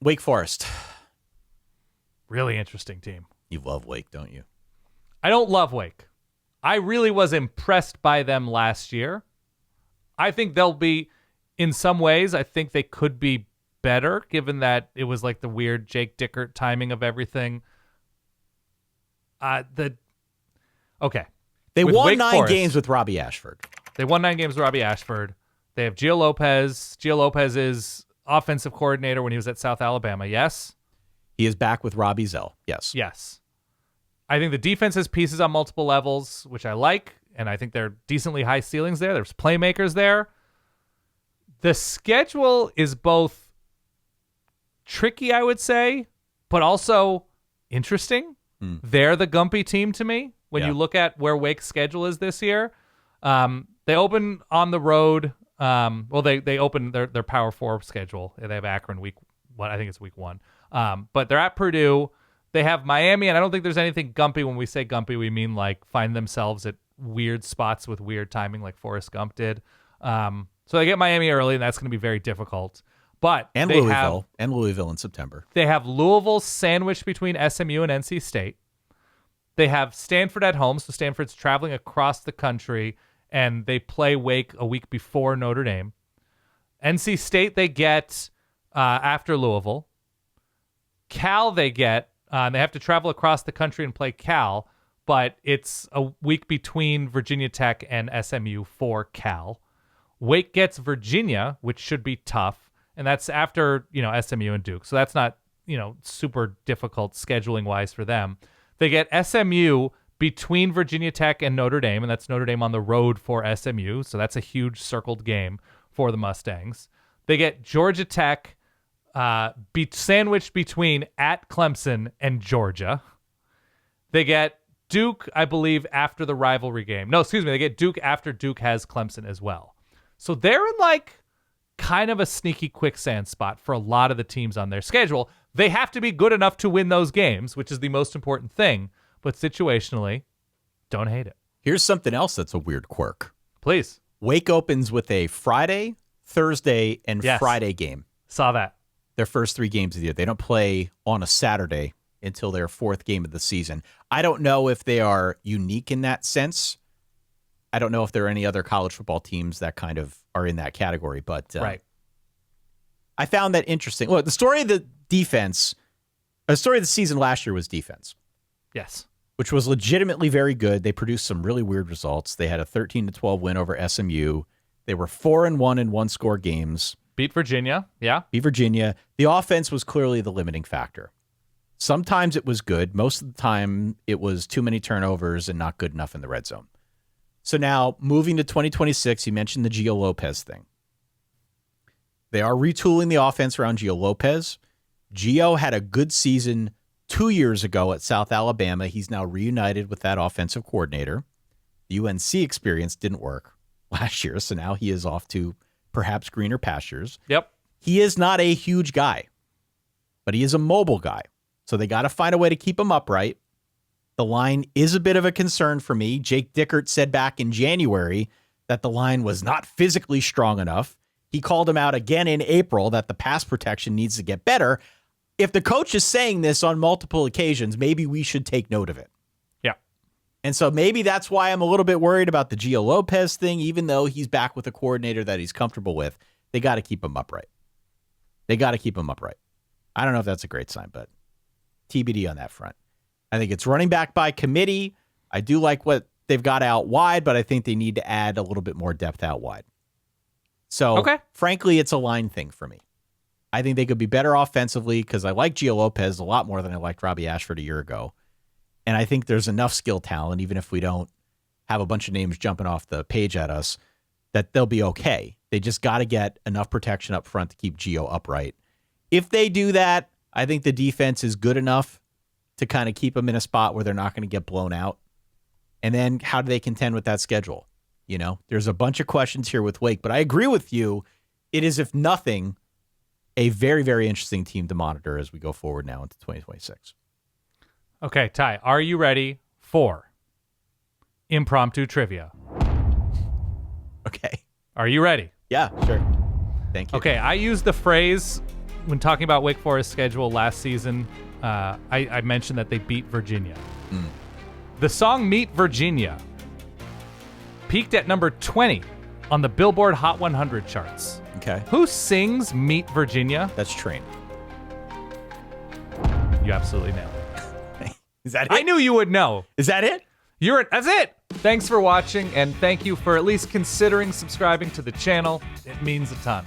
Wake Forest. Really interesting team. You love Wake, don't you? I don't love Wake. I really was impressed by them last year. I think they'll be, in some ways, I think they could be better, given that it was like the weird Jake Dickert timing of everything. They won Wake 9 Forest, games with Robbie Ashford. They won 9 games with Robbie Ashford. They have Gio Lopez. Gio Lopez is offensive coordinator when he was at South Alabama, yes? He is back with Rob Ezell, yes. Yes. I think the defense has pieces on multiple levels, which I like, and I think they're decently high ceilings there. There's playmakers there. The schedule is both tricky, I would say, but also interesting. They're the Gumpy team to me when you look at where Wake's schedule is this year. They open on the road. They open their Power 4 schedule. They have Akron week 1. I think it's week 1. But they're at Purdue. They have Miami, and I don't think there's anything Gumpy. When we say Gumpy, we mean like find themselves at weird spots with weird timing like Forrest Gump did. So they get Miami early, and that's going to be very difficult. But Louisville in September. They have Louisville sandwiched between SMU and NC State. They have Stanford at home, so Stanford's traveling across the country, and they play Wake a week before Notre Dame. NC State they get after Louisville. Cal they get. They have to travel across the country and play Cal, but it's a week between Virginia Tech and SMU for Cal. Wake gets Virginia, which should be tough. And that's after, SMU and Duke. So that's not, super difficult scheduling wise for them. They get SMU between Virginia Tech and Notre Dame, and that's Notre Dame on the road for SMU. So that's a huge circled game for the Mustangs. They get Georgia Tech sandwiched between at Clemson and Georgia. They get Duke, I believe, after the rivalry game. No, excuse me. They get Duke after Duke has Clemson as well. So they're in kind of a sneaky quicksand spot for a lot of the teams on their schedule. They have to be good enough to win those games, which is the most important thing. But situationally, don't hate it. Here's something else that's a weird quirk. Please. Wake opens with a Friday, Thursday, and Friday game. Saw that. Their first 3 games of the year. They don't play on a Saturday until their 4th game of the season. I don't know if they are unique in that sense. I don't know if there are any other college football teams that kind of are in that category, but right. I found that interesting. Look, the story of the season last year was defense. Yes. Which was legitimately very good. They produced some really weird results. They had a 13-12 win over SMU. They were 4-1 in one-score games. Beat Virginia, yeah. Beat Virginia. The offense was clearly the limiting factor. Sometimes it was good. Most of the time, it was too many turnovers and not good enough in the red zone. So now, moving to 2026, you mentioned the Gio Lopez thing. They are retooling the offense around Gio Lopez. Gio had a good season 2 years ago at South Alabama. He's now reunited with that offensive coordinator. The UNC experience didn't work last year, so now he is off to perhaps greener pastures. Yep. He is not a huge guy, but he is a mobile guy. So they got to find a way to keep him upright. The line is a bit of a concern for me. Jake Dickert said back in January that the line was not physically strong enough. He called him out again in April that the pass protection needs to get better. If the coach is saying this on multiple occasions, maybe we should take note of it. Yeah. And so maybe that's why I'm a little bit worried about the Gio Lopez thing, even though he's back with a coordinator that he's comfortable with. They got to keep him upright. I don't know if that's a great sign, but TBD on that front. I think it's running back by committee. I do like what they've got out wide, but I think they need to add a little bit more depth out wide. So, Frankly, it's a line thing for me. I think they could be better offensively because I like Gio Lopez a lot more than I liked Robbie Ashford a year ago. And I think there's enough skill talent, even if we don't have a bunch of names jumping off the page at us, that they'll be okay. They just got to get enough protection up front to keep Gio upright. If they do that, I think the defense is good enough to kind of keep them in a spot where they're not going to get blown out. And then how do they contend with that schedule? There's a bunch of questions here with Wake, but I agree with you. It is, if nothing, a very, very interesting team to monitor as we go forward now into 2026. Okay, Ty, are you ready for impromptu trivia? Okay. Are you ready? Yeah, sure. Thank you. Okay, I use the phrase when talking about Wake Forest's schedule last season, I mentioned that they beat Virginia. The song Meet Virginia peaked at number 20 on the Billboard Hot 100 charts. Okay. Who sings Meet Virginia? That's Train. You absolutely nailed it. Is that it? I knew you would know. Is that it? That's it. Thanks for watching, and thank you for at least considering subscribing to the channel. It means a ton.